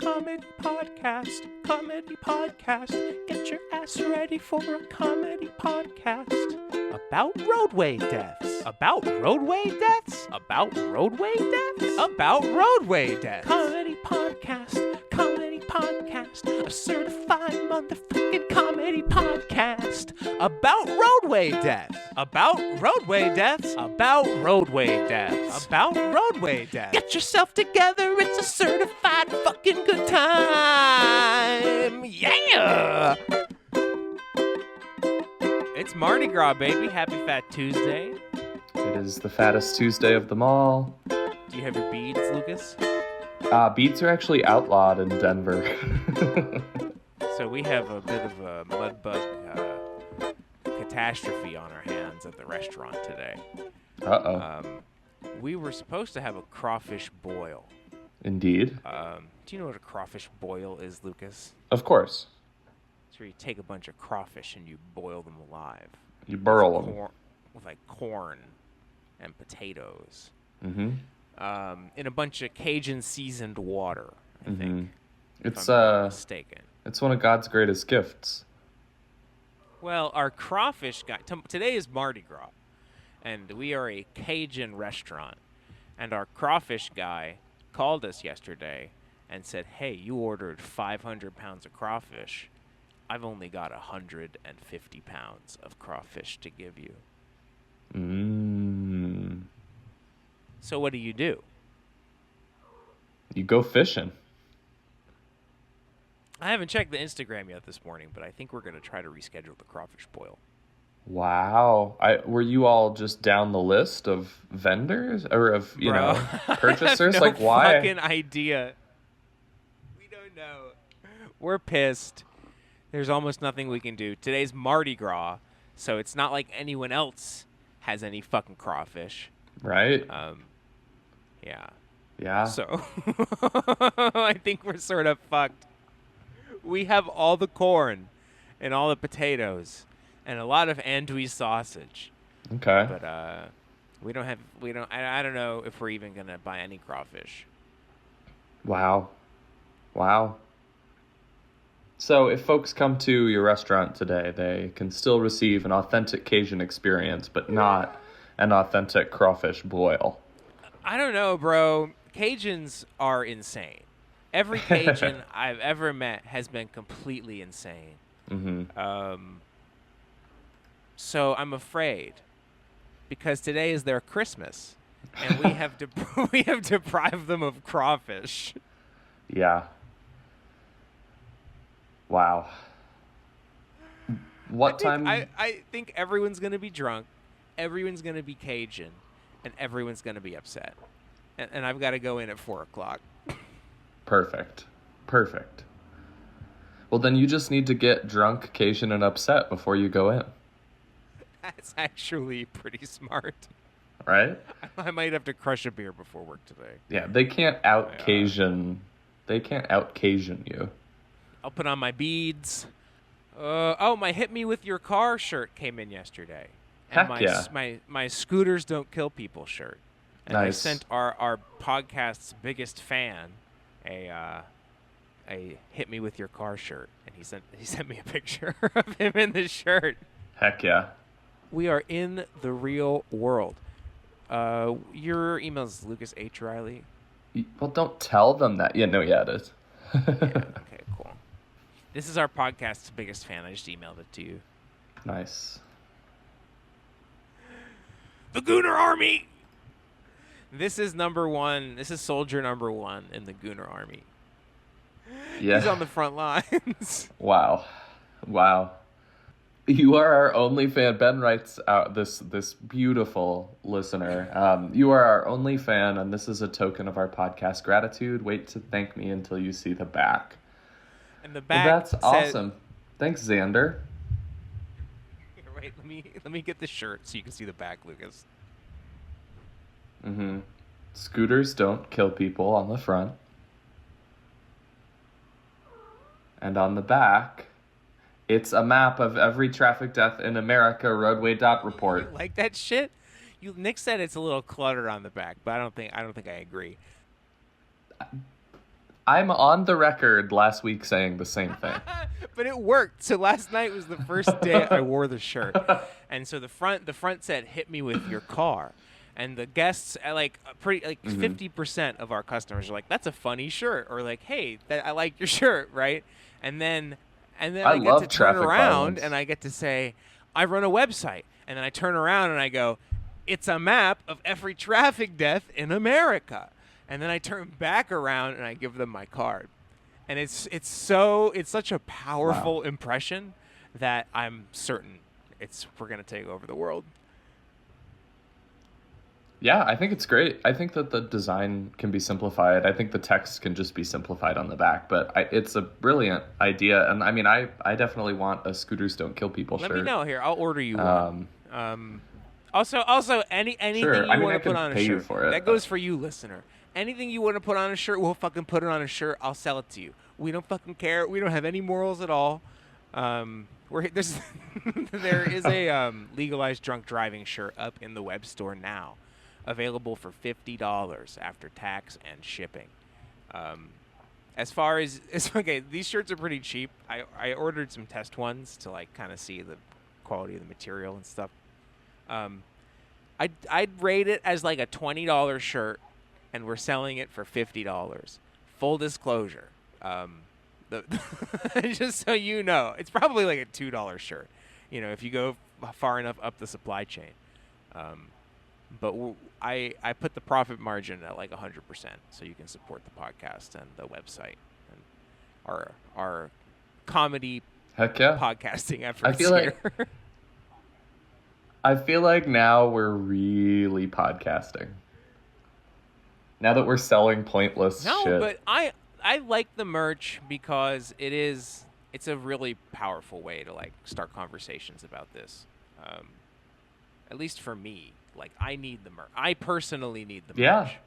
comedy podcast. Comedy podcast. Get your ass ready for a comedy podcast. About roadway deaths. About roadway deaths. About roadway deaths. About roadway deaths. Comedy podcast. Comedy podcast. A certified motherfucking comedy podcast. About roadway deaths. About roadway deaths. About roadway deaths. About roadway deaths. Get yourself together. It's a certified fucking good time. Yeah. It's Mardi Gras, baby. Happy Fat Tuesday. It is the fattest Tuesday of them all. Do you have your beads, Lucas? Beads are actually outlawed in Denver. So we have a bit of a mudbug catastrophe on our hands at the restaurant today. Uh-oh. We were supposed to have a crawfish boil. Indeed. Do you know what a crawfish boil is, Lucas? Of course. It's where you take a bunch of crawfish and you boil them alive. You burl them. With like corn and potatoes. Mm-hmm. In a bunch of Cajun seasoned water, I think. It's if I'm not mistaken. It's one of God's greatest gifts. Well, our crawfish guy, today is Mardi Gras, and we are a Cajun restaurant, and our crawfish guy called us yesterday and said, hey, you ordered 500 pounds of crawfish. I've only got 150 pounds of crawfish to give you. So what do? You go fishing. I haven't checked the Instagram yet this morning, but I think we're going to try to reschedule the crawfish boil. Wow. Were you all just down the list of vendors or of, purchasers? I have no like why? Fucking idea. We don't know. We're pissed. There's almost nothing we can do. Today's Mardi Gras, so it's not like anyone else has any fucking crawfish. Right? Yeah. Yeah. So I think we're sort of fucked. We have all the corn and all the potatoes and a lot of andouille sausage. Okay. But I don't know if we're even going to buy any crawfish. Wow. So if folks come to your restaurant today, they can still receive an authentic Cajun experience, but not an authentic crawfish boil. I don't know, bro. Cajuns are insane. Every Cajun I've ever met has been completely insane. Mm-hmm. So I'm afraid, because today is their Christmas, and we have we have deprived them of crawfish. Yeah. Wow. I think everyone's gonna be drunk, everyone's gonna be Cajun, and everyone's gonna be upset, and I've got to go in at 4:00. Perfect. Well, then you just need to get drunk, Cajun, and upset before you go in. That's actually pretty smart. Right? I might have to crush a beer before work today. Yeah, they can't out Cajun. They can't out Cajun you. I'll put on my beads. My "Hit Me With Your Car" shirt came in yesterday. And Heck yeah. My "Scooters Don't Kill People" shirt. And nice. I sent our podcast's biggest fan a "Hit Me With Your Car" shirt, and he sent me a picture of him in the shirt. Heck yeah. We are in the real world. Your email is Lucas H. Riley. Well, don't tell them that. Yeah, it is. Yeah, okay, cool. This is our podcast's biggest fan. I just emailed it to you. Nice. The Gooner Army! This is number one. This is soldier number one in the Gooner Army. Yeah. He's on the front lines. Wow. You are our only fan. Ben writes out this beautiful listener. You are our only fan, and this is a token of our podcast gratitude. Wait to thank me until you see the back. And the back. Well, that's awesome. Thanks, Xander. Wait, let me get the shirt so you can see the back, Lucas. Mm-hmm. Scooters don't kill people on the front. And on the back, it's a map of every traffic death in America, roadway.report. You like that shit? Nick said it's a little cluttered on the back, but I don't think I agree. I'm on the record last week saying the same thing. But it worked. So last night was the first day I wore the shirt, and so the front said "Hit me with your car," and the guests like 50% of our customers are like, "That's a funny shirt," or like, "Hey, I like your shirt," right? And then I get love to turn traffic around violence. and I get to say, "I run a website," and then I turn around and I go, "It's a map of every traffic death in America," and then I turn back around and I give them my card. And it's such a powerful impression that I'm certain we're gonna take over the world. Yeah, I think it's great. I think that the design can be simplified. I think the text can just be simplified on the back, but it's a brilliant idea. And I mean, I definitely want a Scooters Don't Kill People shirt. Let me know here. I'll order you one. Also, anything Sure. you want to put on a pay you shirt for it. that goes for you, listener. Anything you want to put on a shirt, we'll fucking put it on a shirt. I'll sell it to you. We don't fucking care. We don't have any morals at all. There is a legalized drunk driving shirt up in the web store now, available for $50 after tax and shipping. These shirts are pretty cheap. I ordered some test ones to like kind of see the quality of the material and stuff. I'd rate it as like a $20 shirt, and we're selling it for $50. Full disclosure. Just so you know, it's probably like a $2 shirt, if you go far enough up the supply chain. But I put the profit margin at like 100%, so you can support the podcast and the website and our comedy Heck yeah. podcasting efforts here. I feel like now we're really podcasting. Now that we're selling pointless shit. No, but I like the merch because it's a really powerful way to like start conversations about this. At least for me, like I need the merch. I personally need the merch.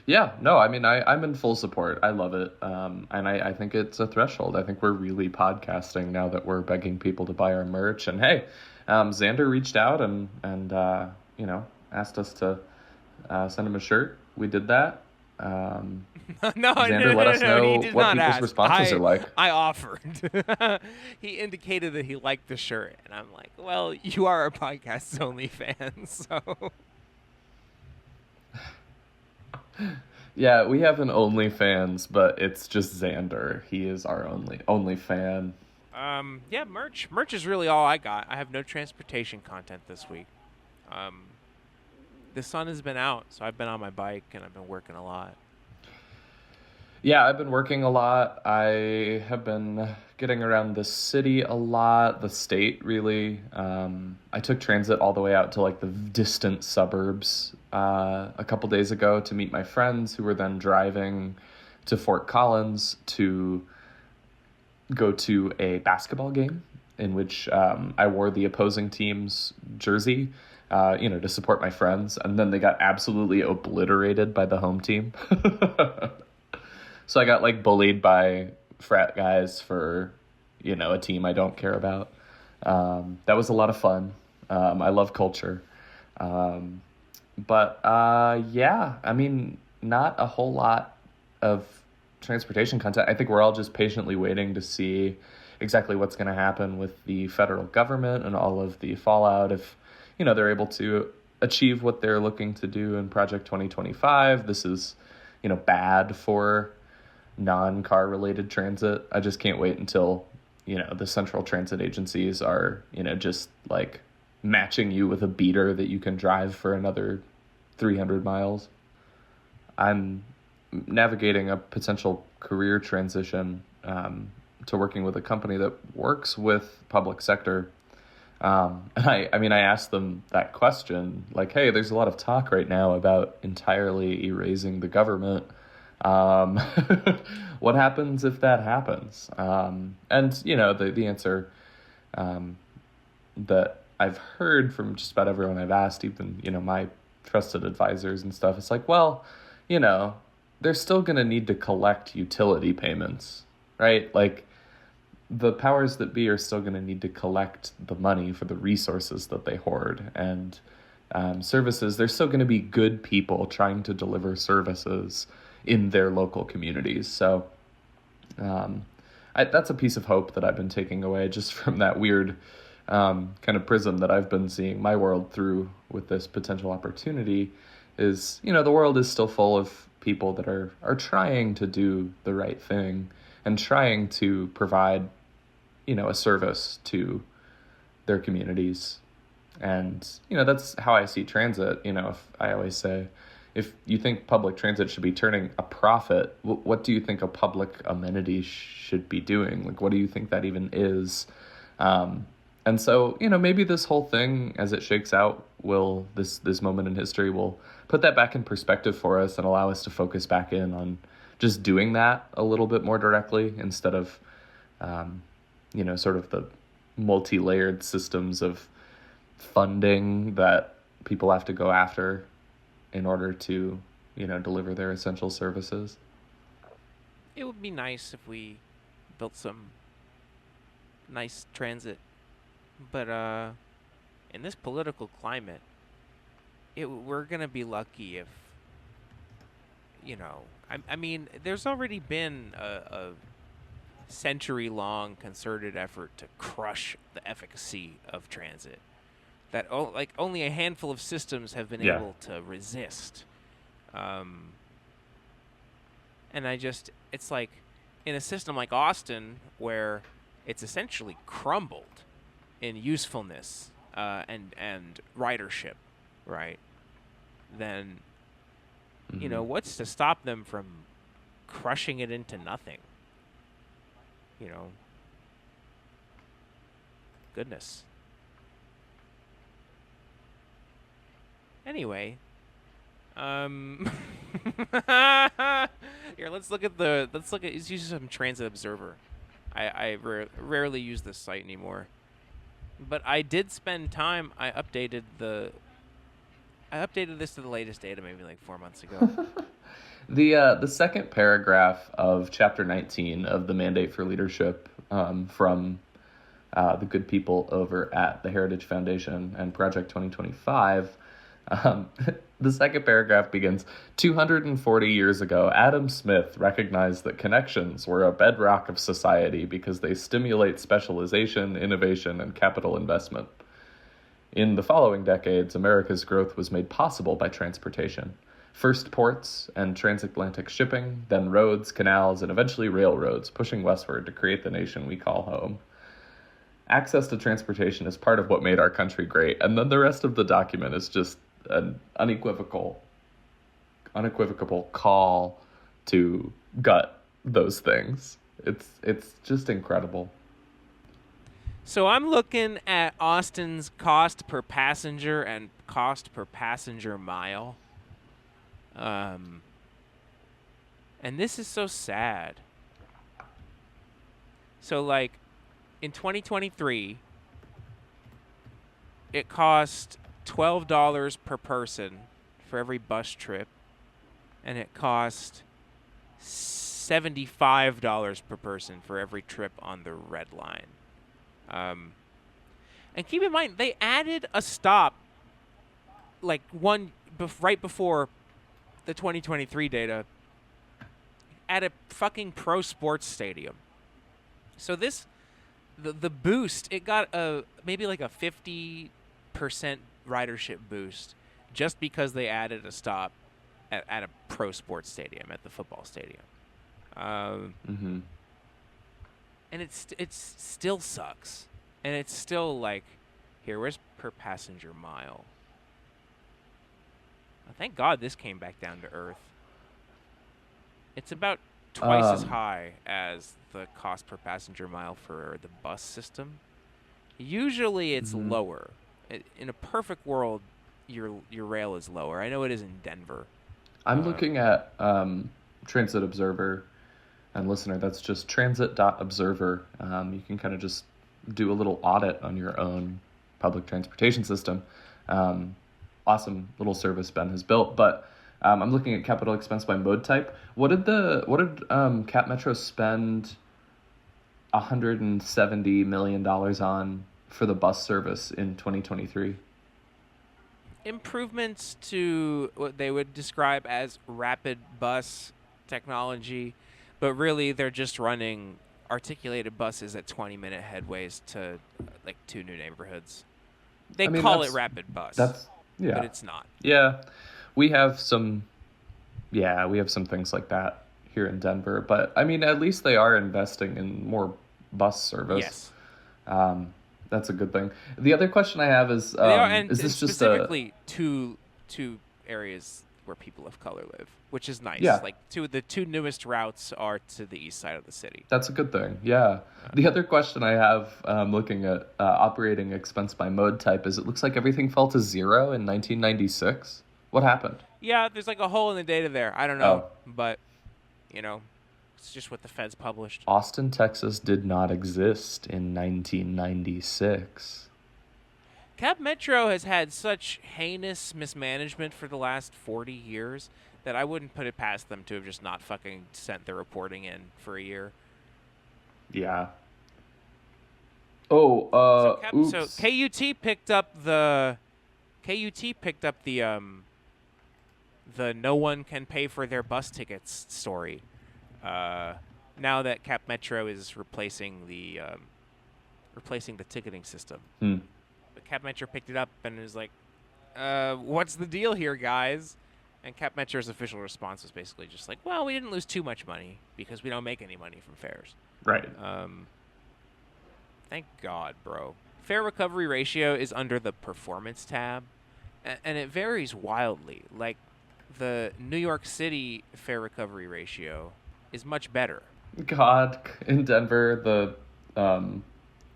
Yeah, no, I mean, I'm in full support. I love it. And I think it's a threshold. I think we're really podcasting now that we're begging people to buy our merch. And hey, Xander reached out and asked us to send him a shirt. We did that. Xander let us know he did what not people's ask. responses are like. I offered. He indicated that he liked the shirt, and I'm like, well, you are a podcast's only fan, so. Yeah, we have an OnlyFans, but it's just Xander. He is our only fan. Yeah, merch. Merch is really all I got. I have no transportation content this week. The sun has been out, so I've been on my bike and I've been working a lot. Yeah, I've been working a lot. I have been getting around the city a lot, the state, really. I took transit all the way out to like the distant suburbs a couple days ago to meet my friends who were then driving to Fort Collins to go to a basketball game in which I wore the opposing team's jersey, to support my friends. And then they got absolutely obliterated by the home team. So I got like bullied by frat guys for, a team I don't care about. That was a lot of fun. I love culture. But I mean, not a whole lot of transportation content. I think we're all just patiently waiting to see exactly what's going to happen with the federal government and all of the fallout if, they're able to achieve what they're looking to do in Project 2025. This is, bad for non-car related transit. I just can't wait until, the central transit agencies are, just like matching you with a beater that you can drive for another 300 miles. I'm navigating a potential career transition to working with a company that works with public sector. And I asked them that question, like, hey, there's a lot of talk right now about entirely erasing the government. What happens if that happens? And, the answer that I've heard from just about everyone I've asked, even, my trusted advisors and stuff, it's like, well, they're still going to need to collect utility payments, right? Like, the powers that be are still going to need to collect the money for the resources that they hoard and services. There's still going to be good people trying to deliver services in their local communities. So that's a piece of hope that I've been taking away just from that weird kind of prism that I've been seeing my world through with this potential opportunity is, the world is still full of people that are trying to do the right thing and trying to provide, a service to their communities. And, that's how I see transit. If I always say, if you think public transit should be turning a profit, what do you think a public amenity should be doing? Like, what do you think that even is? And so, maybe this whole thing, as it shakes out, this moment in history will put that back in perspective for us and allow us to focus back in on just doing that a little bit more directly instead of, sort of the multi-layered systems of funding that people have to go after in order to, deliver their essential services. It would be nice if we built some nice transit, but in this political climate, we're gonna be lucky if, I mean, there's already been a century-long concerted effort to crush the efficacy of transit that only a handful of systems have been able to resist. And it's like in a system like Austin where it's essentially crumbled in usefulness and ridership, right? Then, what's to stop them from crushing it into nothing? Goodness. Anyway, here, let's use some Transit Observer. I rarely use this site anymore, but I did spend time. I updated this to the latest data maybe like 4 months ago. The second paragraph of Chapter 19 of the Mandate for Leadership from the good people over at the Heritage Foundation and Project 2025, the second paragraph begins, 240 years ago, Adam Smith recognized that connections were a bedrock of society because they stimulate specialization, innovation, and capital investment. In the following decades, America's growth was made possible by transportation. First ports and transatlantic shipping, then roads, canals, and eventually railroads, pushing westward to create the nation we call home. Access to transportation is part of what made our country great, and then the rest of the document is just an unequivocal call to gut those things. It's just incredible. So I'm looking at Austin's cost per passenger and cost per passenger mile. And this is so sad. So, like, in 2023, it cost $12 per person for every bus trip, and it cost $75 per person for every trip on the Red Line. And keep in mind, they added a stop, like right before the 2023 data, at a fucking pro sports stadium. So the boost, it got maybe like a 50% ridership boost just because they added a stop at a pro sports stadium, at the football stadium. And it still sucks. And it's still like, here, where's per passenger mile? Thank God this came back down to earth. It's about twice as high as the cost per passenger mile for the bus system. Usually it's lower. In a perfect world, your rail is lower. I know it is in Denver. I'm looking at Transit Observer, and listener, that's just transit.observer. You can kind of just do a little audit on your own public transportation system. Awesome little service Ben has built, but I'm looking at capital expense by mode type. What did Cap Metro spend $170 million on for the bus service in 2023? Improvements to what they would describe as rapid bus technology, but really they're just running articulated buses at 20-minute headways to like 2 new neighborhoods. They call it rapid bus. But it's not. Yeah. We have some things like that here in Denver, but I mean, at least they are investing in more bus service. Yes. That's a good thing. The other question I have is this just specifically two areas where people of color live, which is nice. Yeah. Like the two newest routes are to the east side of the city. That's a good thing. Yeah. The other question I have, looking at operating expense by mode type, is it looks like everything fell to 0 in 1996. What happened? Yeah, there's like a hole in the data there. I don't know, but it's just what the feds published. Austin, Texas did not exist in 1996. Cap Metro has had such heinous mismanagement for the last 40 years that I wouldn't put it past them to have just not fucking sent their reporting in for a year. Yeah. So Oops. KUT picked up the no one can pay for their bus tickets story. Now that Cap Metro is replacing the ticketing system. But Cap Metro picked it up and was like, what's the deal here, guys? And Cap Metro's official response was basically just like, well, we didn't lose too much money because we don't make any money from fares. Right. Thank God, bro. Fare recovery ratio is under the performance tab, and it varies wildly. Like, the New York City fare recovery ratio is much better. God, in Denver, the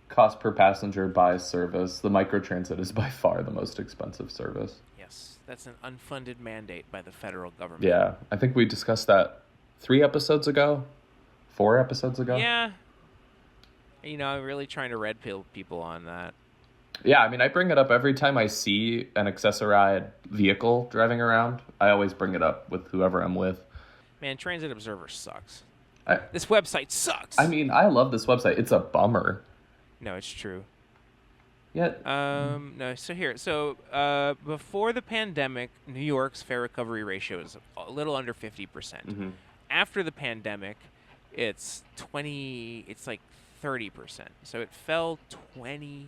cost per passenger by service, the microtransit is by far the most expensive service. Yes, that's an unfunded mandate by the federal government. Yeah, I think we discussed that 4 episodes ago. Yeah. I'm really trying to red pill people on that. Yeah, I mean, I bring it up every time I see an Access-a-Ride vehicle driving around. I always bring it up with whoever I'm with. Man, Transit Observer sucks. This website sucks. I mean, I love this website. It's a bummer. No, it's true. Yeah. No, so before the pandemic, New York's fare recovery ratio is a little under 50%. Mm-hmm. After the pandemic, it's like 30%. So it fell 20%.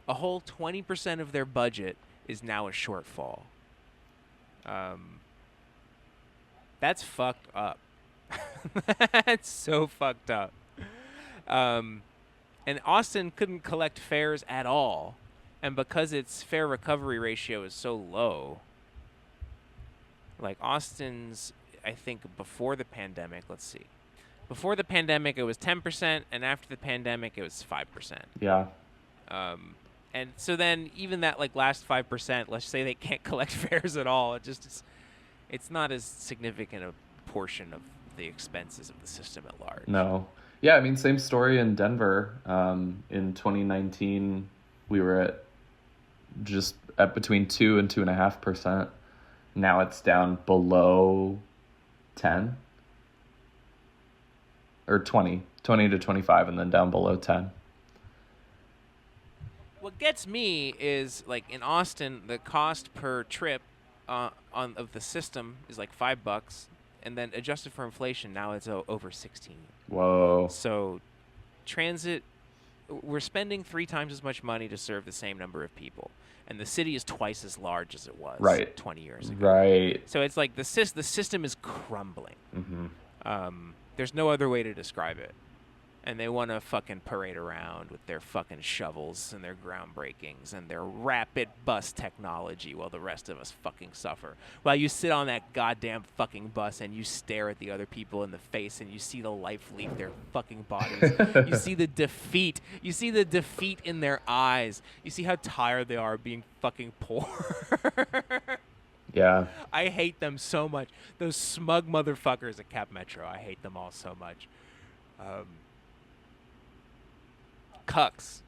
A whole 20% of their budget is now a shortfall. That's fucked up. That's so fucked up. And Austin couldn't collect fares at all. And because its fare recovery ratio is so low, like Austin's, I think before the pandemic, let's see. Before the pandemic, it was 10%, and after the pandemic, it was 5%. Yeah. And so then even that like last 5%, let's say they can't collect fares at all. It's not as significant a portion of the expenses of the system at large. No. Yeah, I mean, same story in Denver. In 2019, we were at between 2 and 2.5%. Now it's down below 10 or 20 to 25, and then down below 10. What gets me is like in Austin, the cost per trip of the system is like $5, and then adjusted for inflation, now it's over 16. Whoa! So, transit, we're spending 3 times as much money to serve the same number of people, and the city is twice as large as it was 20 years ago. Right. So it's like the system is crumbling. Mm-hmm. There's no other way to describe it. And they want to fucking parade around with their fucking shovels and their groundbreakings and their rapid bus technology while the rest of us fucking suffer. While you sit on that goddamn fucking bus and you stare at the other people in the face and you see the life leave their fucking bodies. You see the defeat. You see the defeat in their eyes. You see how tired they are being fucking poor. Yeah. I hate them so much. Those smug motherfuckers at Cap Metro. I hate them all so much. Cucks.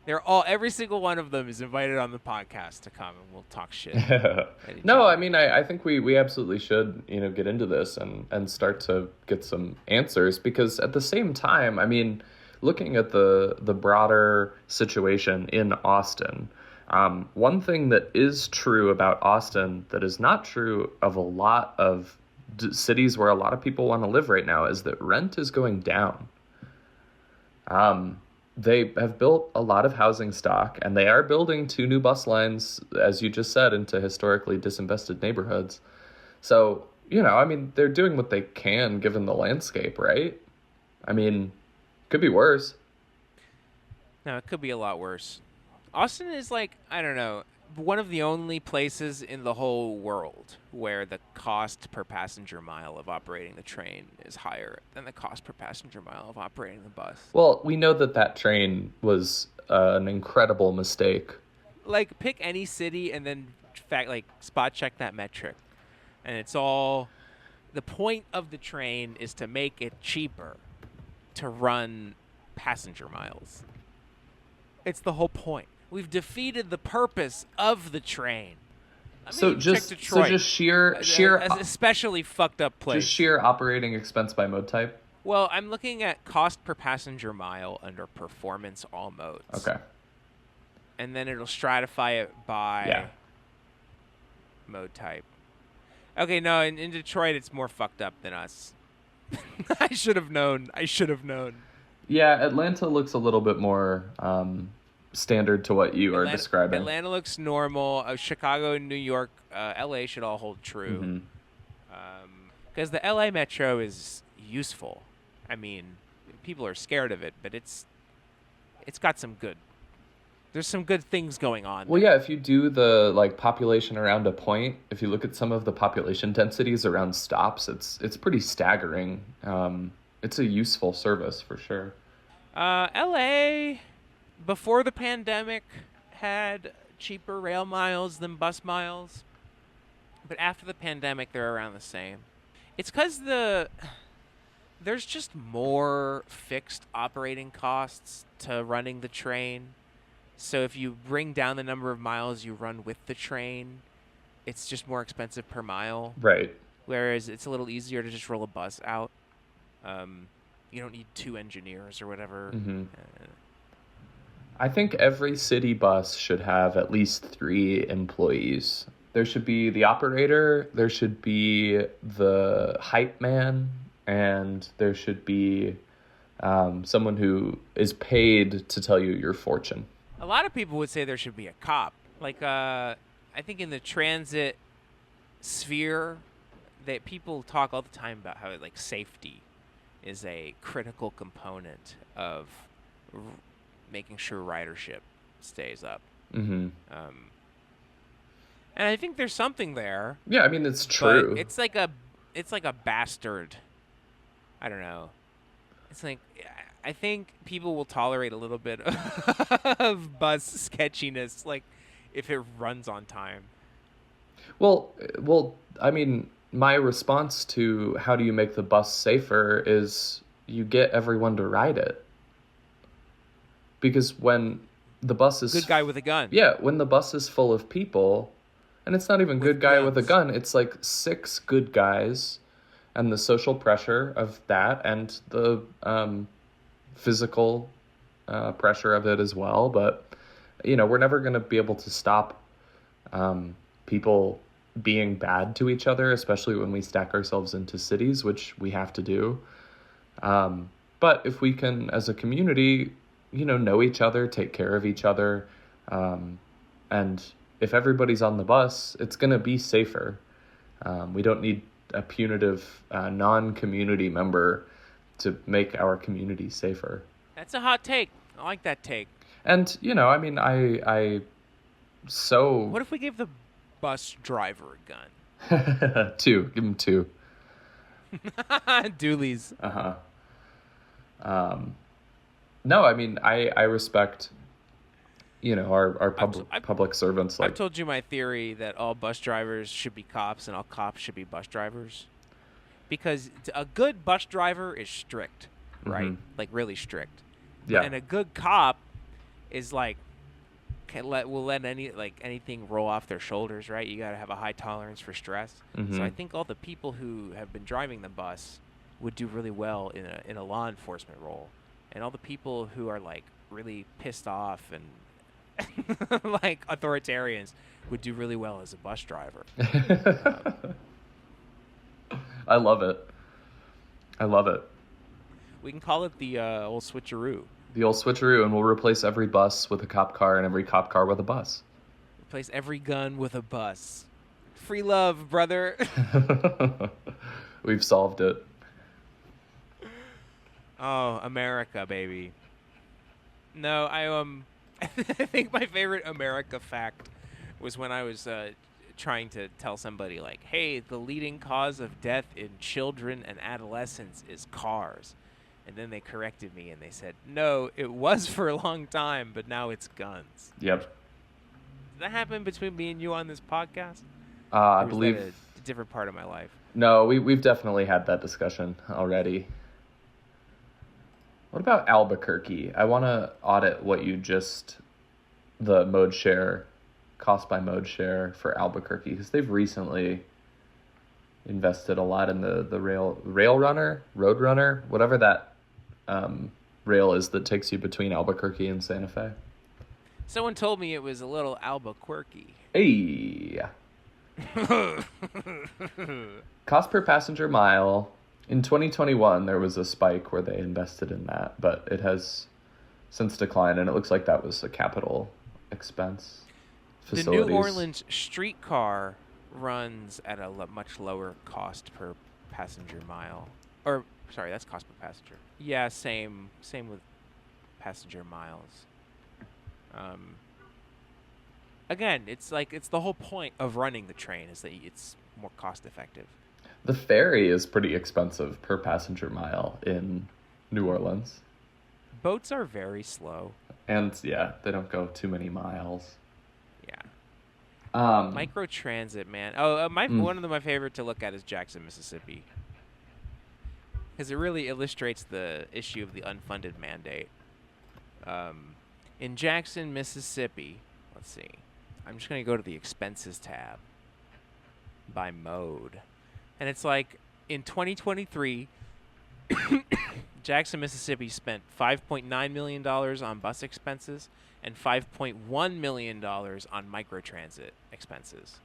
Every single one of them is invited on the podcast to come and we'll talk shit. No, I mean, I think we absolutely should, get into this and start to get some answers, because at the same time, I mean, looking at the broader situation in Austin, one thing that is true about Austin that is not true of a lot of cities where a lot of people want to live right now is that rent is going down. They have built a lot of housing stock, and they are building 2 new bus lines, as you just said, into historically disinvested neighborhoods. So, I mean, they're doing what they can given the landscape, right? I mean, could be worse. No, it could be a lot worse. Austin is like, I don't know, one of the only places in the whole world where the cost per passenger mile of operating the train is higher than the cost per passenger mile of operating the bus. Well, we know that train was an incredible mistake. Like, pick any city and then spot check that metric. And it's all, the point of the train is to make it cheaper to run passenger miles. It's the whole point. We've defeated the purpose of the train. So just sheer especially fucked up place. Just sheer operating expense by mode type. Well, I'm looking at cost per passenger mile under performance all modes. Okay. And then it'll stratify it by mode type. Okay, no, in Detroit it's more fucked up than us. I should have known. Yeah, Atlanta looks a little bit more standard to what you are describing. Atlanta looks normal. Chicago and New York, LA should all hold true. Because the LA Metro is useful. I mean, people are scared of it, but it's got some good. There's some good things going on. Well, yeah, if you do the population around a point, if you look at some of the population densities around stops, it's pretty staggering. It's a useful service for sure. LA before the pandemic had cheaper rail miles than bus miles, but after the pandemic they're around the same. It's because there's just more fixed operating costs to running the train. So if you bring down the number of miles you run with the train, it's just more expensive per mile. Right. Whereas it's a little easier to just roll a bus out. You don't need 2 engineers or whatever. I think every city bus should have at least 3 employees. There should be the operator, there should be the hype man, and there should be someone who is paid to tell you your fortune. A lot of people would say there should be a cop. I think in the transit sphere, that people talk all the time about how safety is a critical component of making sure ridership stays up. And I think there's something there. Yeah, I mean, it's true. It's like a bastard. I don't know. It's I think people will tolerate a little bit of bus sketchiness, if it runs on time. Well, I mean, my response to how do you make the bus safer is you get everyone to ride it. Because when the bus is... Good guy with a gun. Yeah, when the bus is full of people, and it's not even good guy with a gun, it's 6 good guys, and the social pressure of that, and the physical pressure of it as well. But, we're never going to be able to stop people being bad to each other, especially when we stack ourselves into cities, which we have to do. But if we can, as a community, know each other, take care of each other, and if everybody's on the bus, it's going to be safer. We don't need a punitive non-community member to make our community safer. That's a hot take. I like that take. And, I mean, What if we gave the bus driver a gun? 2. Give him 2. Doolies. No, I mean, I respect, our public servants. I've told you my theory that all bus drivers should be cops and all cops should be bus drivers. Because a good bus driver is strict, right? Really strict. Yeah. And a good cop is will let anything roll off their shoulders, right? You got to have a high tolerance for stress. So I think all the people who have been driving the bus would do really well in a law enforcement role, and all the people who are really pissed off and authoritarians would do really well as a bus driver. I love it. I love it. We can call it the old switcheroo. The old switcheroo, and we'll replace every bus with a cop car and every cop car with a bus. Replace every gun with a bus. Free love, brother. We've solved it. Oh, America, baby. No, I think my favorite America fact was when I was trying to tell somebody, like, hey, the leading cause of death in children and adolescents is cars. And then they corrected me and they said, no, it was for a long time, but now it's guns. Yep. Did that happen between me and you on this podcast? I Or was believe... that a different part of my life? No, we've definitely had that discussion already. What about Albuquerque? I want to audit the mode share, cost by mode share for Albuquerque, because they've recently invested a lot in the roadrunner, whatever that rail is that takes you between Albuquerque and Santa Fe. Someone told me it was a little Albuquerque. Hey! Cost per passenger mile. In 2021, there was a spike where they invested in that, but it has since declined, and it looks like that was a capital expense. Facilities. The New Orleans streetcar runs at a much lower cost per passenger mile. Or, sorry, that's cost per passenger. Yeah, same with passenger miles. Again, it's the whole point of running the train is that it's more cost effective. The ferry is pretty expensive per passenger mile in New Orleans. Boats are very slow. And, yeah, they don't go too many miles. Yeah. Microtransit, man. Oh, one of my favorite to look at is Jackson, Mississippi. Because it really illustrates the issue of the unfunded mandate. In Jackson, Mississippi, let's see. I'm just going to go to the expenses tab by mode. And it's like, in 2023, Jackson, Mississippi spent $5.9 million on bus expenses and $5.1 million on microtransit expenses.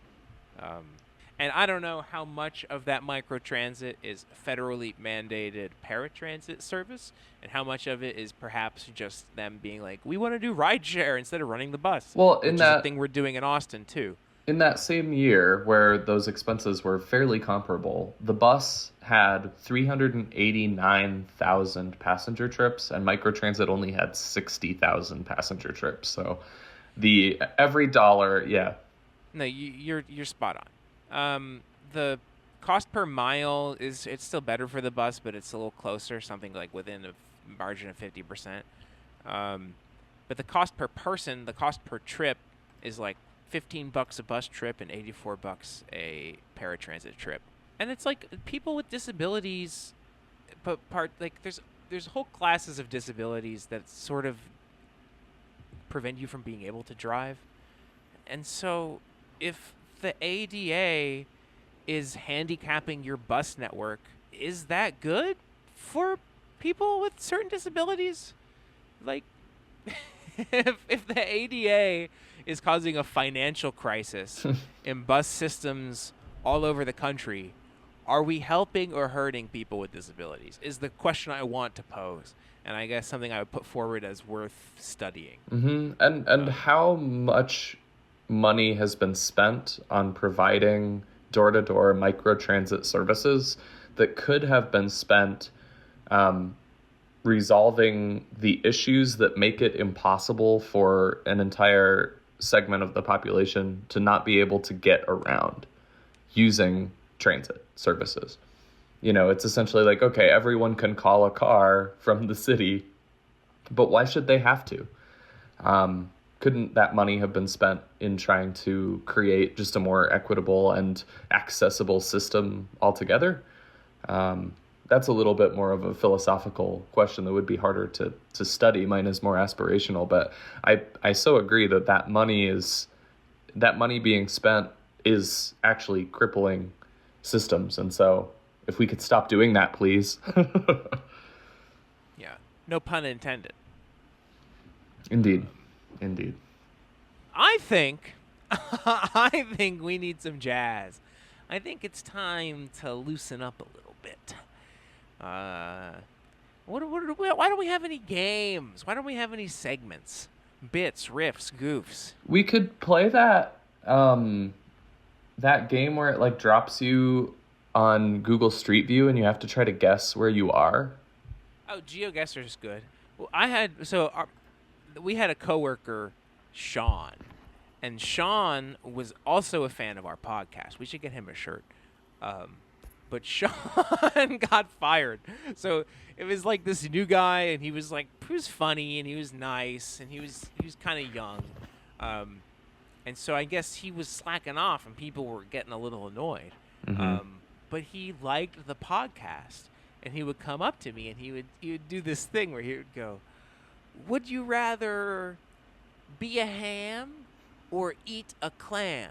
And I don't know how much of that microtransit is federally mandated paratransit service and how much of it is perhaps just them being like, we want to do rideshare instead of running the bus. Well, which is a thing we're doing in Austin, too. In that same year where those expenses were fairly comparable, the bus had 389,000 passenger trips and microtransit only had 60,000 passenger trips. So every dollar, yeah. No, you're spot on. The cost per mile it's still better for the bus, but it's a little closer, something like within a margin of 50%. But the cost per person, the cost per trip is like $15 a bus trip and $84 a paratransit trip. And it's like people with disabilities, but there's whole classes of disabilities that sort of prevent you from being able to drive. And so if the ADA is handicapping your bus network, is that good for people with certain disabilities? Like, if the ADA is causing a financial crisis in bus systems all over the country, are we helping or hurting people with disabilities? Is the question I want to pose. And I guess something I would put forward as worth studying. Mm-hmm. And how much money has been spent on providing door-to-door microtransit services that could have been spent resolving the issues that make it impossible for an entire segment of the population to not be able to get around using transit services. You know, it's essentially like, okay, everyone can call a car from the city, but why should they have to? Couldn't that money have been spent in trying to create just a more equitable and accessible system altogether? That's a little bit more of a philosophical question that would be harder to study. Mine is more aspirational, but I so agree that money being spent is actually crippling systems. And so if we could stop doing that, please. Yeah, no pun intended. Indeed. I think we need some jazz. I think it's time to loosen up a little bit. Why don't we have any games? Why don't we have any segments? Bits, riffs, goofs. We could play that game where it like drops you on Google Street View and you have to try to guess where you are. Oh, GeoGuessr is good. Well, we had a coworker, Sean, and Sean was also a fan of our podcast. We should get him a shirt. But Sean got fired. So it was like this new guy, and he was funny, and he was nice, and he was kind of young. And so I guess he was slacking off, and people were getting a little annoyed. Mm-hmm. But he liked the podcast, and he would come up to me, and he would do this thing where he would go, "Would you rather be a ham or eat a clam?"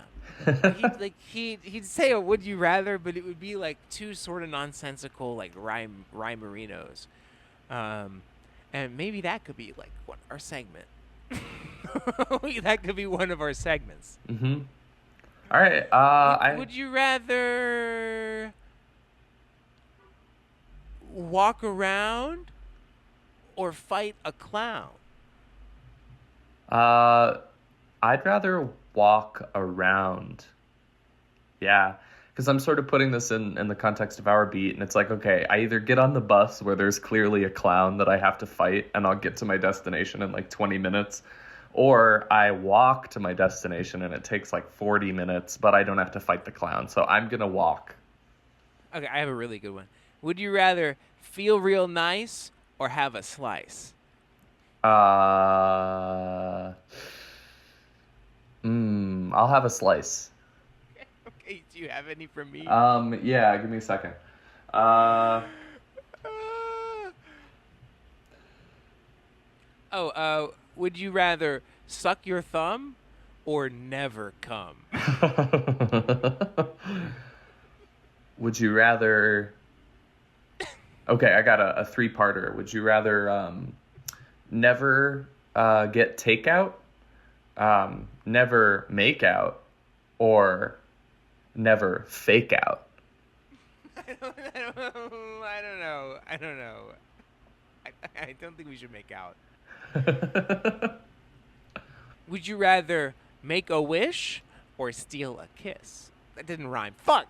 He'd say a "would you rather," but it would be like two sort of nonsensical like rhymerinos, and maybe that could be like our segment. That could be one of our segments. Mm-hmm. All right. Would you rather walk around or fight a clown? I'd rather walk around. Yeah, because I'm sort of putting this in the context of our beat, and it's like, okay, I either get on the bus where there's clearly a clown that I have to fight, and I'll get to my destination in like 20 minutes, or I walk to my destination, and it takes like 40 minutes, but I don't have to fight the clown, so I'm going to walk. Okay, I have a really good one. Would you rather feel real nice or have a slice? I'll have a slice. Okay, do you have any for me? Yeah, give me a second. Would you rather suck your thumb or never come? Would you rather... Okay, I got a three-parter. Would you rather never get takeout, never make out, or never fake out? I don't know. I don't think we should make out. Would you rather make a wish or steal a kiss? That didn't rhyme. Fuck!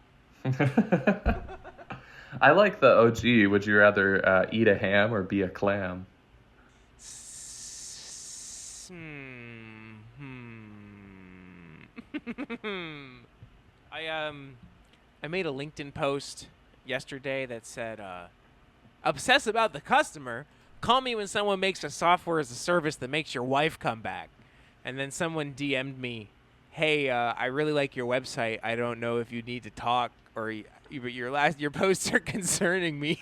I like the OG. Would you rather eat a ham or be a clam? I made a LinkedIn post yesterday that said, obsess about the customer. Call me when someone makes a software as a service that makes your wife come back. And then someone DM'd me, hey, I really like your website. I don't know if you need to talk or but your posts are concerning me.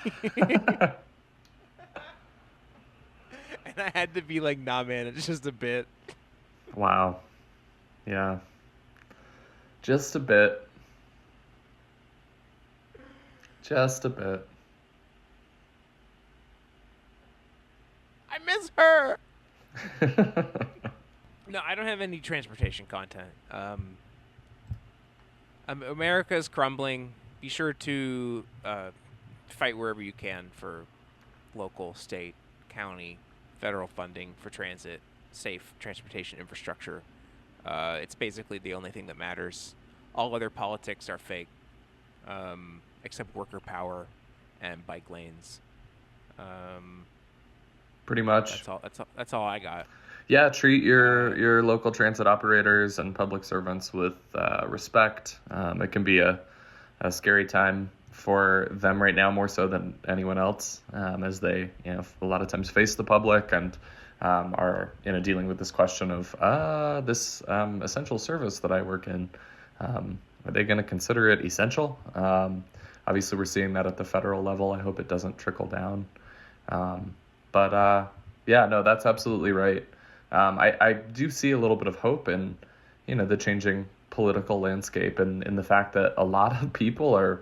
And I had to be like, nah, man, it's just a bit. Wow. Yeah. Just a bit. Just a bit. I miss her. No, I don't have any transportation content. America is crumbling. Be sure to fight wherever you can for local, state, county, federal funding for transit, safe transportation infrastructure. It's basically the only thing that matters. All other politics are fake, except worker power and bike lanes. Pretty much. That's all I got. Yeah, treat your local transit operators and public servants with respect. It can be a scary time for them right now, more so than anyone else, as they a lot of times face the public and are dealing with this question of this essential service that I work in. Are they going to consider it essential? Obviously, we're seeing that at the federal level. I hope it doesn't trickle down. Yeah, no, that's absolutely right. I do see a little bit of hope in, the changing political landscape and in the fact that a lot of people are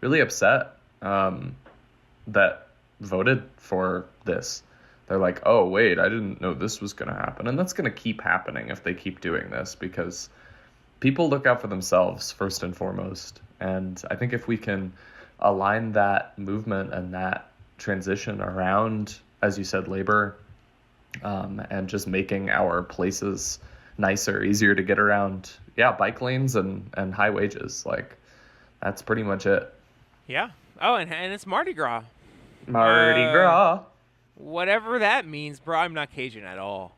really upset that voted for this. They're like, oh, wait, I didn't know this was going to happen. And that's going to keep happening if they keep doing this, because people look out for themselves first and foremost. And I think if we can align that movement and that transition around, as you said, labor, and just making our places nicer, easier to get around. Yeah, bike lanes and high wages. Like, that's pretty much it. Yeah. Oh, and it's Mardi Gras. Mardi Gras. Whatever that means, bro. I'm not Cajun at all.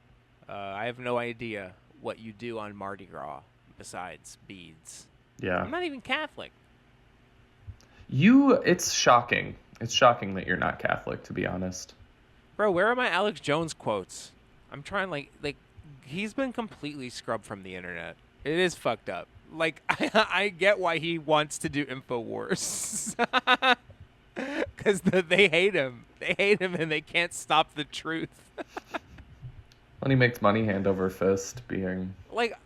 I have no idea what you do on Mardi Gras besides beads. Yeah. I'm not even Catholic. It's shocking. It's shocking that you're not Catholic, to be honest. Bro, where are my Alex Jones quotes? I'm trying, like he's been completely scrubbed from the internet. It is fucked up. Like, I get why he wants to do InfoWars. Because they hate him. They hate him and they can't stop the truth. When he makes money hand over fist, being like,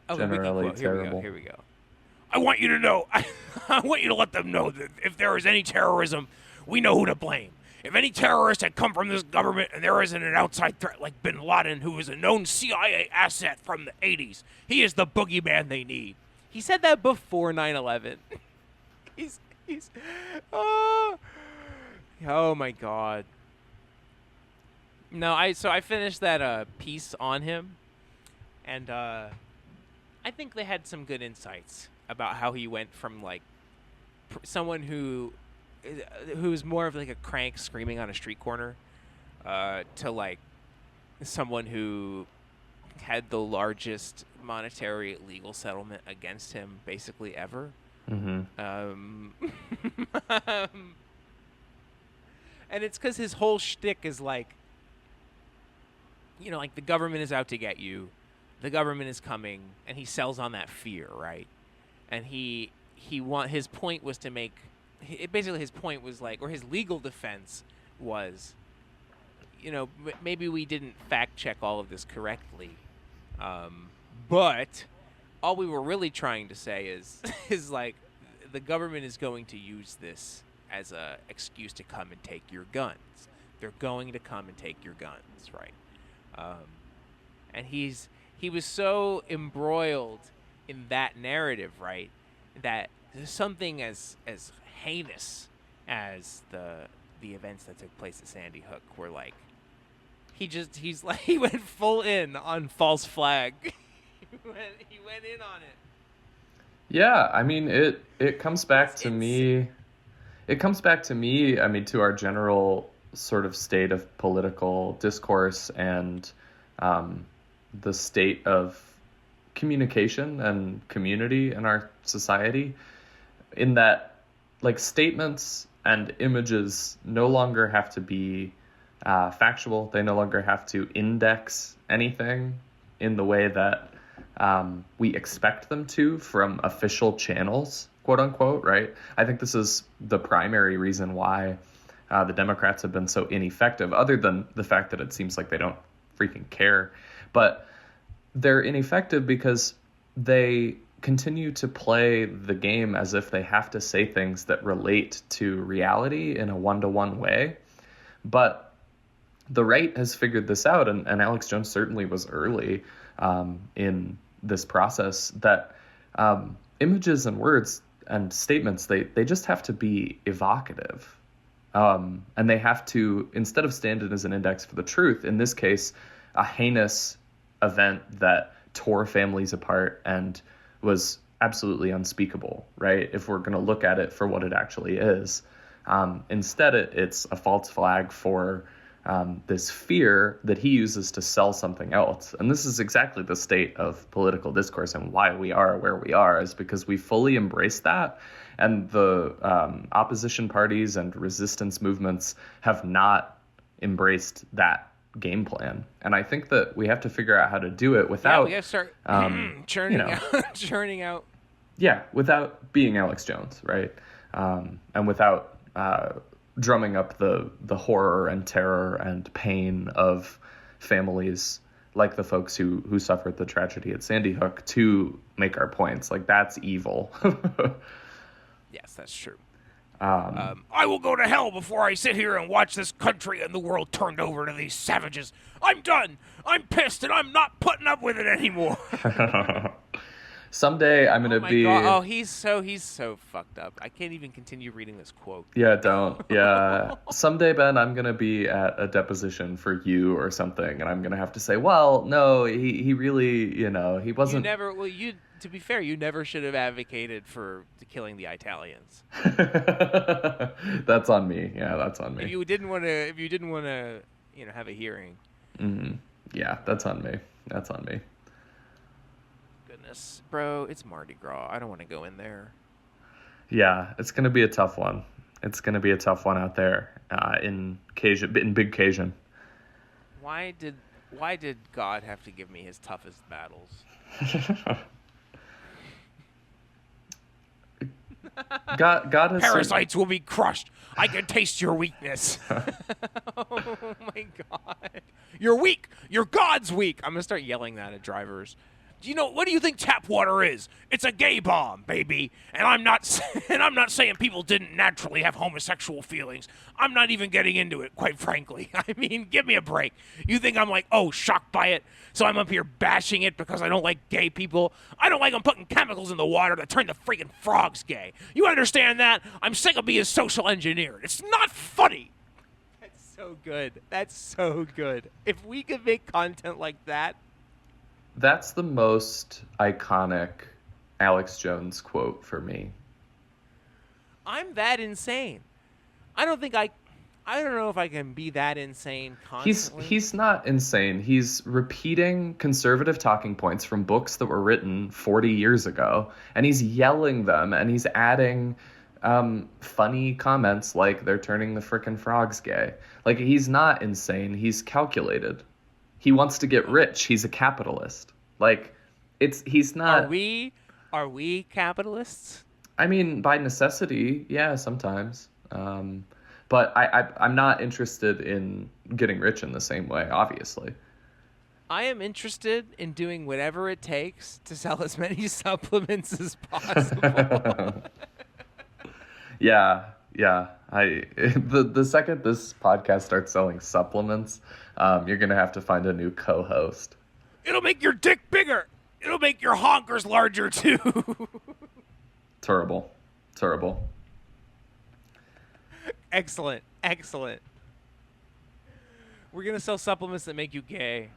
generally terrible. Here we go. I want you to know, I want you to let them know that if there is any terrorism, we know who to blame. If any terrorist had come from this government and there isn't an outside threat like bin Laden, who is a known CIA asset from the 80s, he is the boogeyman they need. He said that before 9/11. he's oh my God. No, I finished that piece on him, and I think they had some good insights about how he went from like someone who's more of like a crank screaming on a street corner to like someone who had the largest monetary legal settlement against him basically ever. Mm-hmm. And it's because his whole shtick is like, you know, like the government is out to get you, the government is coming, and he sells on that fear, right? And his point was to make, basically his point was like, or his legal defense was, you know, maybe we didn't fact check all of this correctly, but all we were really trying to say is like, the government is going to use this as a excuse to come and take your guns. They're going to come and take your guns, right? And he was so embroiled in that narrative, right, that something as heinous as the events that took place at Sandy Hook were like, he went full in on false flag. he went in on it. Yeah, I mean, it comes back to me. It comes back to me, I mean, to our general sort of state of political discourse and the state of communication and community in our society, in that, like, statements and images no longer have to be factual. They no longer have to index anything in the way that we expect them to from official channels, quote unquote, right? I think this is the primary reason why the Democrats have been so ineffective, other than the fact that it seems like they don't freaking care. But they're ineffective because they continue to play the game as if they have to say things that relate to reality in a one-to-one way. But the right has figured this out, and Alex Jones certainly was early in this process, that images and words and statements, they just have to be evocative. And they have to, instead of stand as an index for the truth, in this case, a heinous event that tore families apart and was absolutely unspeakable, right? If we're going to look at it for what it actually is. Instead, it's a false flag for this fear that he uses to sell something else. And this is exactly the state of political discourse, and why we are where we are is because we fully embrace that. And the opposition parties and resistance movements have not embraced that game plan. And I think that we have to figure out how to do it without... Yeah, we have to start churning out. Yeah, without being Alex Jones, right? And without drumming up the horror and terror and pain of families like the folks who suffered the tragedy at Sandy Hook to make our points. Like, that's evil. Yes, that's true. I will go to hell before I sit here and watch this country and the world turned over to these savages. I'm done. I'm pissed, and I'm not putting up with it anymore. Someday I'm Oh gonna my be. god! Oh, he's so fucked up. I can't even continue reading this quote. Yeah, don't. Yeah. Someday, Ben, I'm gonna be at a deposition for you or something, and I'm gonna have to say, well, no, he really, he You wasn't. never. Well, you. To be fair, you never should have advocated for killing the Italians. That's on me. Yeah, that's on If me. you didn't want to, have a hearing. Yeah, that's on me. That's on me. Goodness, bro, it's Mardi Gras. I don't want to go in there. Yeah, it's gonna be a tough one. It's gonna be a tough one out there in Big Cajun. Why did God have to give me his toughest battles? God has Parasites will be crushed. I can taste your weakness. Oh my god. You're weak. Your God's weak. I'm going to start yelling that at drivers. What do you think tap water is? It's a gay bomb, baby. And I'm not saying people didn't naturally have homosexual feelings. I'm not even getting into it, quite frankly. I mean, give me a break. You think I'm like, shocked by it, so I'm up here bashing it because I don't like gay people? I don't like them putting chemicals in the water that turn the freaking frogs gay. You understand that? I'm sick of being social engineered. It's not funny. That's so good. That's so good. If we could make content like that. That's the most iconic Alex Jones quote for me. I'm that insane. I don't know if I can be that insane constantly. He's not insane. He's repeating conservative talking points from books that were written 40 years ago, and he's yelling them, and he's adding funny comments like they're turning the frickin' frogs gay. Like, he's not insane. He's calculated. He wants to get rich. He's a capitalist. Like, he's not. Are we capitalists? I mean, by necessity, yeah, sometimes. But I'm not interested in getting rich in the same way, obviously. I am interested in doing whatever it takes to sell as many supplements as possible. Yeah. The second this podcast starts selling supplements, you're gonna have to find a new co-host. It'll make your dick bigger. It'll make your honkers larger too. Terrible. Excellent. We're gonna sell supplements that make you gay.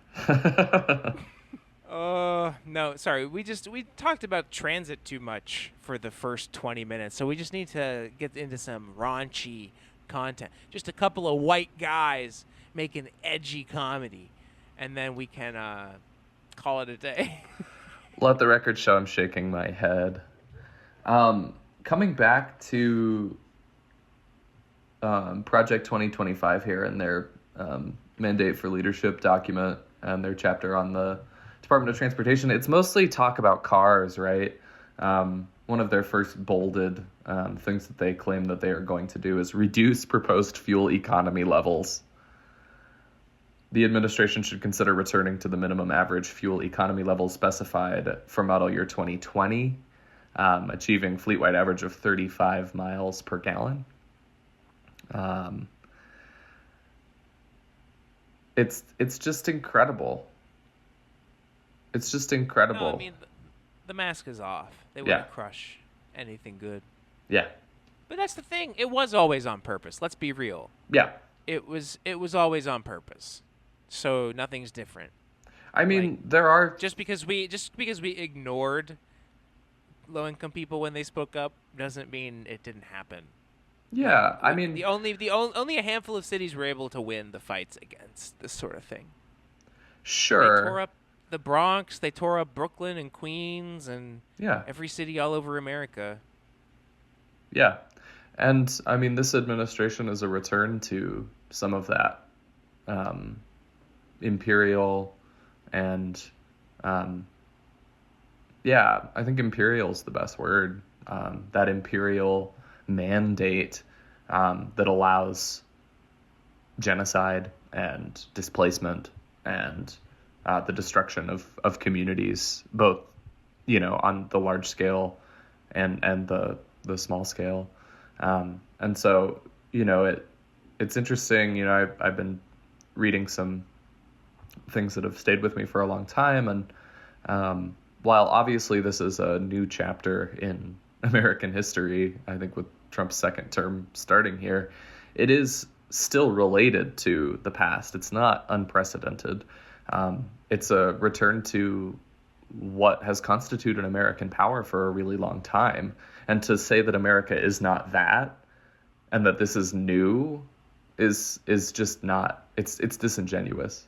No, sorry. We talked about transit too much for the first 20 minutes, so we just need to get into some raunchy content. Just a couple of white guys making edgy comedy, and then we can call it a day. Let the record show I'm shaking my head. Coming back to Project 2025 here and their Mandate for Leadership document and their chapter on the Department of Transportation, it's mostly talk about cars, right? One of their first bolded things that they claim that they are going to do is reduce proposed fuel economy levels. The administration should consider returning to the minimum average fuel economy levels specified for model year 2020, achieving fleet-wide average of 35 miles per gallon. It's just incredible. It's just incredible. No, I mean, the mask is off. They wouldn't crush anything good. Yeah. But that's the thing. It was always on purpose. Let's be real. Yeah. It was always on purpose. So nothing's different. I mean, Like, there are just because we ignored low-income people when they spoke up doesn't mean it didn't happen. Yeah, Like, I mean, only a handful of cities were able to win the fights against this sort of thing. sure. They tore up the Bronx, they tore up Brooklyn and Queens and Yeah. every city all over America. Yeah. And I mean, this administration is a return to some of that imperial and I think imperial is the best word. That imperial mandate that allows genocide and displacement and the destruction of communities, both, on the large scale and the small scale. And so, it's interesting, I've been reading some things that have stayed with me for a long time. And while obviously this is a new chapter in American history, I think with Trump's second term starting here, it is still related to the past. It's not unprecedented. It's a return to what has constituted American power for a really long time. And to say that America is not that and that this is new is just not, it's disingenuous.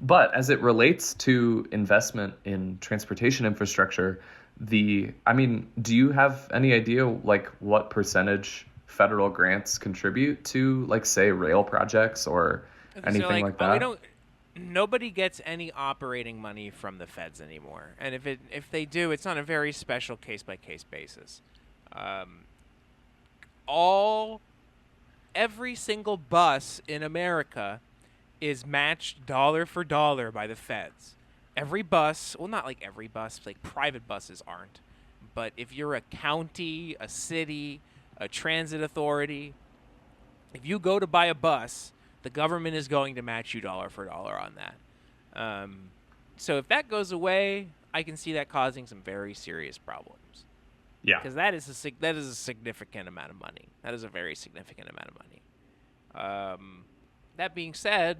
But as it relates to investment in transportation infrastructure, do you have any idea like what percentage federal grants contribute to, like, say, rail projects or anything like that? Nobody gets any operating money from the feds anymore, and if they do, it's on a very special case by case basis. Every single bus in America is matched dollar for dollar by the feds. Every bus, well, not like every bus, like private buses aren't, but if you're a county, a city, a transit authority, if you go to buy a bus, the government is going to match you dollar for dollar on that. So if that goes away, I can see that causing some very serious problems. Yeah. Because that is a significant amount of money. That is a very significant amount of money. That being said,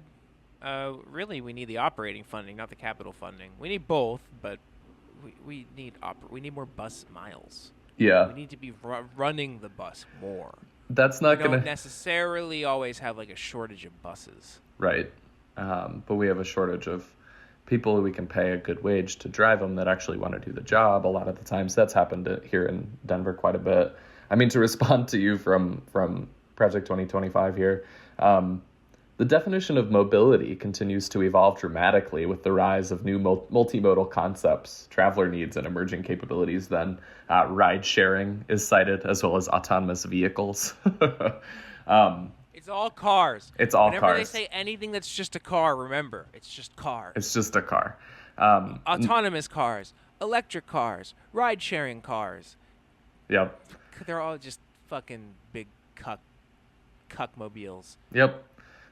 really we need the operating funding, not the capital funding. We need both, but we need more bus miles. Yeah. We need to be running the bus more. That's not going to don't necessarily always have like a shortage of buses. Right. But we have a shortage of people who we can pay a good wage to drive them that actually want to do the job. A lot of the times that's happened here in Denver quite a bit. I mean, to respond to you from Project 2025 here, the definition of mobility continues to evolve dramatically with the rise of new multimodal concepts, traveler needs, and emerging capabilities. Then ride sharing is cited, as well as autonomous vehicles. It's all cars. It's all Whenever cars. they say anything that's just a car, remember, it's just cars. It's just a car. Autonomous cars, electric cars, ride-sharing cars. Yep. They're all just fucking big cuckmobiles. Yep.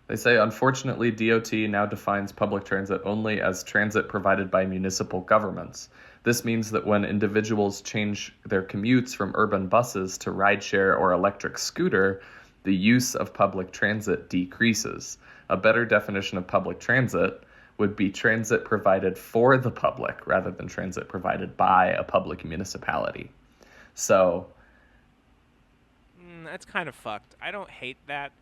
They say, unfortunately, DOT now defines public transit only as transit provided by municipal governments. This means that when individuals change their commutes from urban buses to rideshare or electric scooter, the use of public transit decreases. A better definition of public transit would be transit provided for the public rather than transit provided by a public municipality. So that's kind of fucked. I don't hate that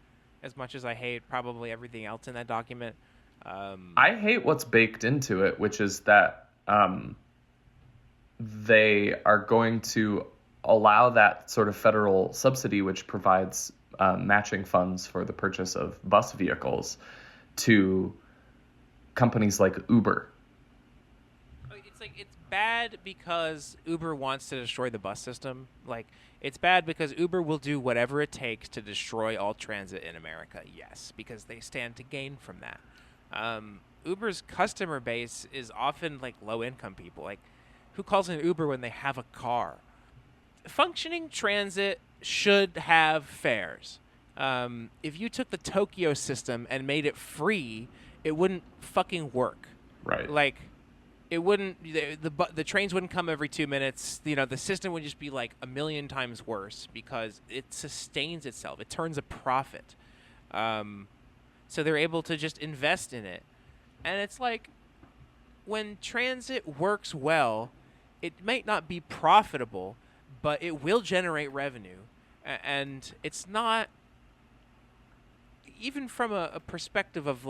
as much as I hate probably everything else in that document. I hate what's baked into it, which is that they are going to allow that sort of federal subsidy, which provides matching funds for the purchase of bus vehicles, to companies like Uber. It's bad because Uber wants to destroy the bus system. It's bad because Uber will do whatever it takes to destroy all transit in America, yes, because they stand to gain from that. Uber's customer base is often, low-income people. Who calls an Uber when they have a car? Functioning transit should have fares. If you took the Tokyo system and made it free, it wouldn't fucking work. Right. It wouldn't. The trains wouldn't come every 2 minutes. The system would just be a million times worse because it sustains itself. It turns a profit. So they're able to just invest in it, and it's when transit works well, it might not be profitable, but it will generate revenue, and it's not even from a perspective of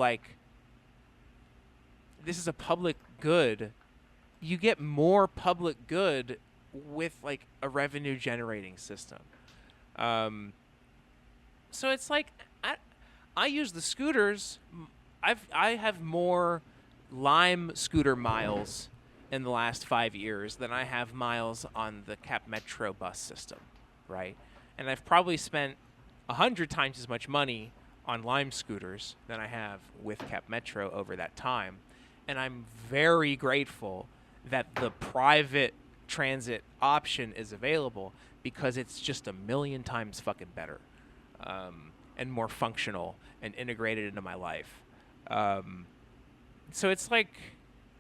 this is a public good. You get more public good with a revenue generating system. So it's I use the scooters. I have more Lime scooter miles in the last 5 years than I have miles on the Cap Metro bus system, right? And I've probably spent 100 times as much money on Lime scooters than I have with Cap Metro over that time. And I'm very grateful that the private transit option is available because it's just a million times fucking better and more functional and integrated into my life. So it's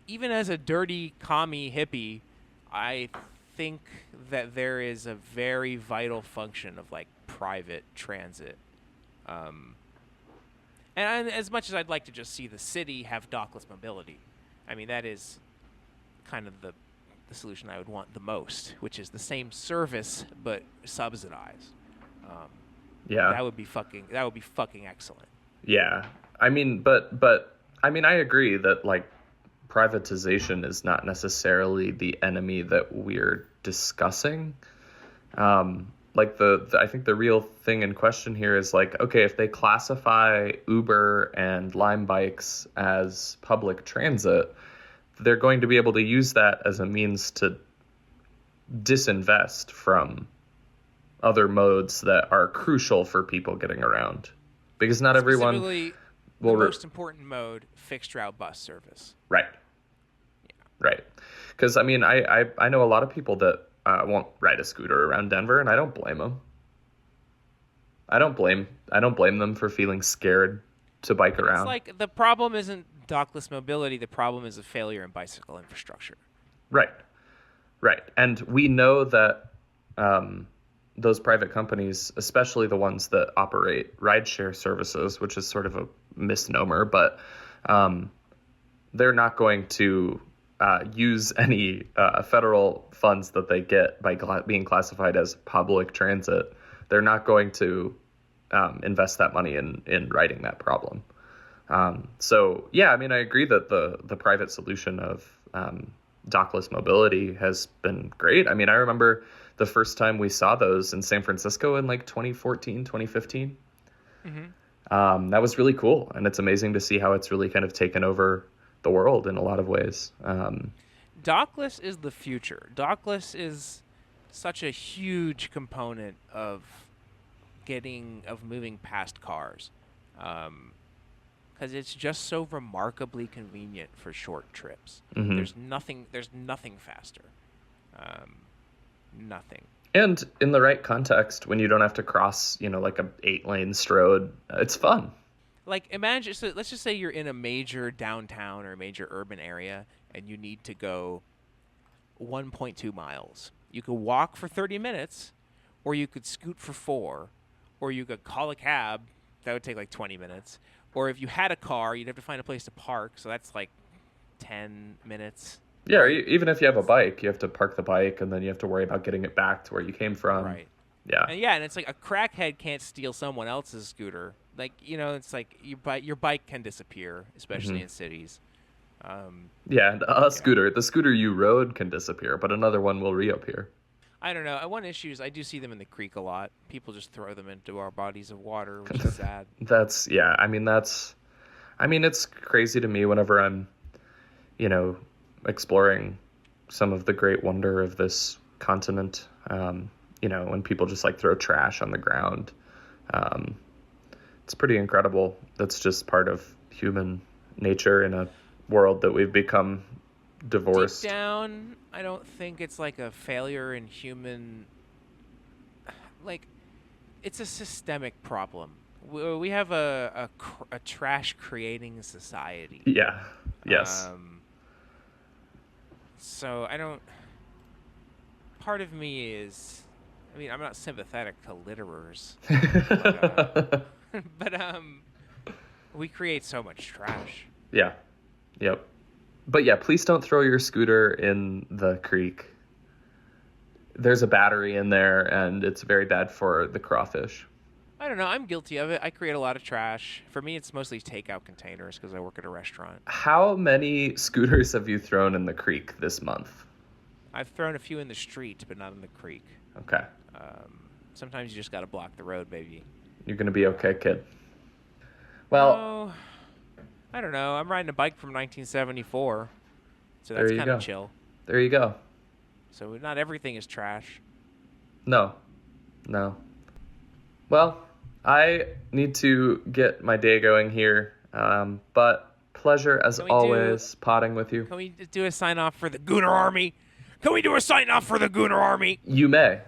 even as a dirty commie hippie, I think that there is a very vital function of like private transit. And as much as I'd like to just see the city have dockless mobility, I mean, that is kind of the solution I would want the most, which is the same service but subsidized. Yeah. That would be fucking excellent. Yeah. I mean, but I mean, I agree that like privatization is not necessarily the enemy that we're discussing. Like I think the real thing in question here is like, okay, if they classify Uber and Lime bikes as public transit, they're going to be able to use that as a means to disinvest from other modes that are crucial for people getting around. Because not everyone Specifically, will... the most important mode, fixed route bus service. Right. Yeah. Right. Because, I mean, I know a lot of people that won't ride a scooter around Denver, and I don't blame them. I don't blame them for feeling scared to bike around. It's like the problem isn't dockless mobility. The problem is a failure in bicycle infrastructure. Right. Right. And we know that those private companies, especially the ones that operate rideshare services, which is sort of a misnomer, but they're not going to use any federal funds that they get by being classified as public transit. They're not going to invest that money in righting that problem. So, yeah, I mean, I agree that the private solution of dockless mobility has been great. I mean, I remember the first time we saw those in San Francisco in like 2014, 2015. Mm-hmm. That was really cool. And it's amazing to see how it's really kind of taken over the world in a lot of ways. Dockless is the future. Dockless is such a huge component of moving past cars. Because it's just so remarkably convenient for short trips. Mm-hmm. There's nothing faster. Nothing. And in the right context, when you don't have to cross, like a 8-lane road, it's fun. Like, imagine, so let's just say you're in a major downtown or a major urban area and you need to go 1.2 miles. You could walk for 30 minutes, or you could scoot for 4, or you could call a cab. That would take like 20 minutes. Or if you had a car, you'd have to find a place to park, so that's like 10 minutes. Yeah, or even if you have a bike, you have to park the bike, and then you have to worry about getting it back to where you came from. Right. Yeah. And it's like a crackhead can't steal someone else's scooter. Like, it's like your bike can disappear, especially in cities. Yeah, and the scooter you rode can disappear, but another one will reappear. I don't know. One issue is I do see them in the creek a lot. People just throw them into our bodies of water, which is sad. It's crazy to me whenever I'm, exploring some of the great wonder of this continent. When people just like throw trash on the ground. It's pretty incredible. That's just part of human nature in a world that we've become divorced. Deep down, I don't think it's like a failure in human... Like, it's a systemic problem. We have a trash-creating society. Yeah. Yes. So I don't... Part of me is... I mean, I'm not sympathetic to litterers. but we create so much trash. Yeah. Yep. But yeah, please don't throw your scooter in the creek. There's a battery in there, and it's very bad for the crawfish. I don't know. I'm guilty of it. I create a lot of trash. For me, it's mostly takeout containers because I work at a restaurant. How many scooters have you thrown in the creek this month? I've thrown a few in the street, but not in the creek. Okay. Sometimes you just got to block the road, baby. You're going to be okay, kid. Well... Oh, I don't know. I'm riding a bike from 1974, so that's kind of chill. There you go. So not everything is trash. No. Well, I need to get my day going here, but pleasure as always potting with you. Can we do a sign-off for the Gooner Army? Can we do a sign-off for the Gooner Army? You may.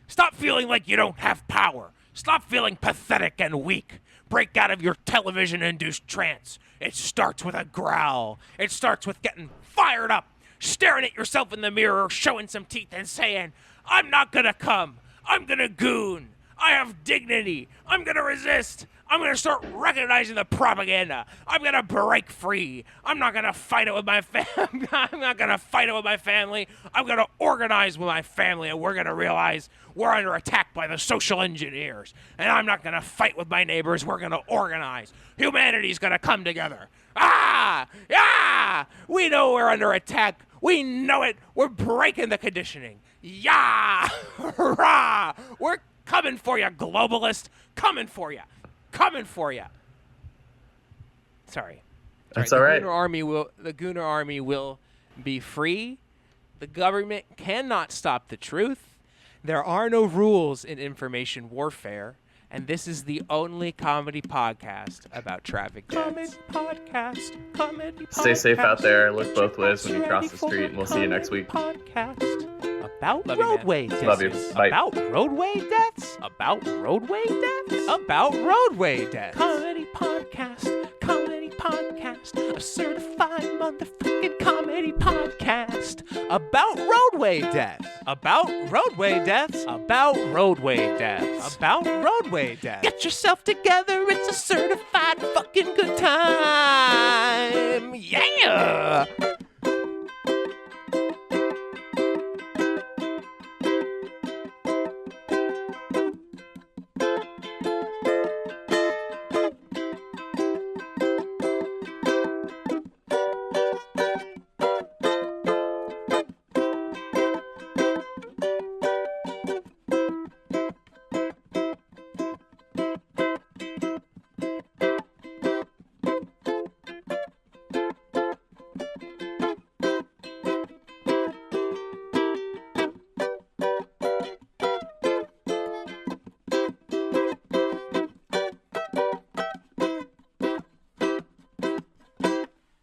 Stop feeling like you don't have power. Stop feeling pathetic and weak. Break out of your television-induced trance. It starts with a growl. It starts with getting fired up, staring at yourself in the mirror, showing some teeth and saying, I'm not gonna come. I'm gonna goon. I have dignity. I'm gonna resist. I'm gonna start recognizing the propaganda. I'm gonna break free. I'm not gonna fight it with my I'm not gonna fight it with my family. I'm gonna organize with my family, and we're gonna realize we're under attack by the social engineers. And I'm not gonna fight with my neighbors. We're gonna organize. Humanity's gonna come together. We know we're under attack. We know it. We're breaking the conditioning. Rah! We're coming for you, globalist. Coming for you. Coming for you. Sorry. That's all right. The Gooner Army will be free. The government cannot stop the truth. There are no rules in information warfare. And this is the only comedy podcast about traffic deaths. Comedy podcast. Stay safe out there. Look both ways when you cross the street, and we'll see you next week. Podcast about Love you, man. roadway deaths. Love you. Bye. About roadway deaths. About roadway deaths. About roadway deaths. Comedy podcast. Comedy podcast. A certified motherfucking comedy podcast about roadway deaths. About roadway deaths. About roadway deaths. About roadway deaths. Get yourself together. It's a certified fucking good time. Yeah.